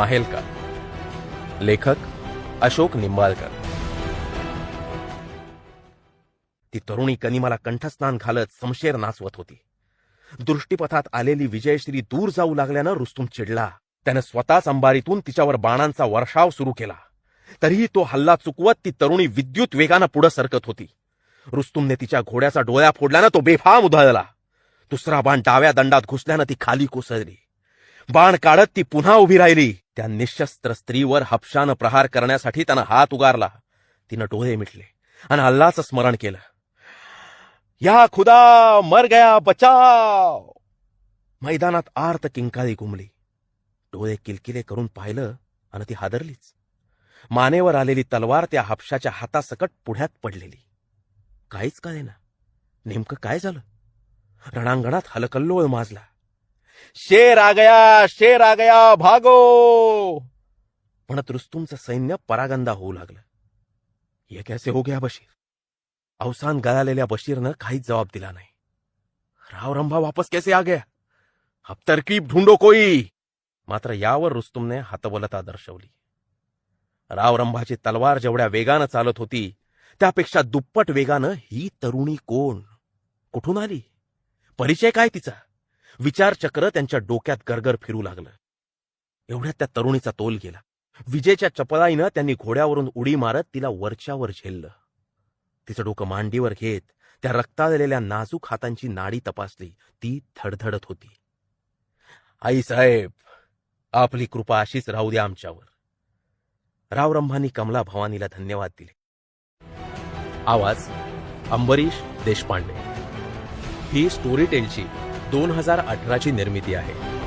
माहेलकर. लेखक अशोक निंबाळकर. ती तरुणी कनिमाला कंठस्नान घालत समशेर नाचवत होती. दृष्टीपथात आलेली विजयश्री दूर जाऊ लागल्यानं रुस्तुम चिडला. त्यानं स्वतःच अंबारीतून तिच्यावर बाणांचा वर्षाव सुरू केला. तरीही तो हल्ला चुकवत ती तरुणी विद्युत वेगानं पुढे सरकत होती. रुस्तुमने तिच्या घोड्याचा डोळा फोडल्यानं तो बेफाम उधळला. दुसरा बाण डाव्या दंडात घुसल्यानं ती खाली कोसळली. बाण काढत ती पुन्हा उभी राहिली. त्या निशस्त्र स्त्रीवर हपशानं प्रहार करण्यासाठी त्यानं हात उगारला. तिनं डोळे मिटले आणि अल्लाचं स्मरण केलं. या खुदा, मर गया बचाव. मैदानात आर्त किंकाळी घुमली. डोळे किलकिले करून पाहिलं आणि ती हादरलीच. मानेवर आलेली तलवार त्या हापशाच्या हातासकट पुढ्यात पडलेली. काहीच कळेना नेमकं काय झालं. रणांगणात हलकल्लोळ माजला. शेर आ गया भागो. म्हणत रुस्तुमचं सैन्य परागंदा होऊ लागलं. ये कैसे हो गया बशीर. अवसान गळालेल्या बशीरनं काहीच जबाब दिला नाही. राव रंभा वापस कैसे आ गया. अब तरकीब ढूंढो कोई. मात्र यावर रुस्तुमने हतबलता दर्शवली. राव रंभाची तलवार जेवढ्या वेगानं चालत होती त्यापेक्षा दुप्पट वेगानं ही तरुणी कोण, कुठून आली, परिचय काय तिचा. विचारचक्र त्यांच्या डोक्यात गरगर फिरू लागलं. एवढ्यात त्या तरुणीचा तोल गेला. विजेच्या चपळाईनं त्यांनी घोड्यावरून उडी मारत तिला वरच्यावर झेललं. तिचं डोकं मांडीवर घेत त्या रक्ताळलेल्या नाजूक हातांची नाडी तपासली. ती धडधडत होती. आई साहेब, आपली कृपा अशीच राहू द्या आमच्यावर. राव रंभांनी कमला भवानीला धन्यवाद दिले. आवाज अंबरीश देशपांडे. ही स्टोरी टेलची 2018ची निर्मिती आहे.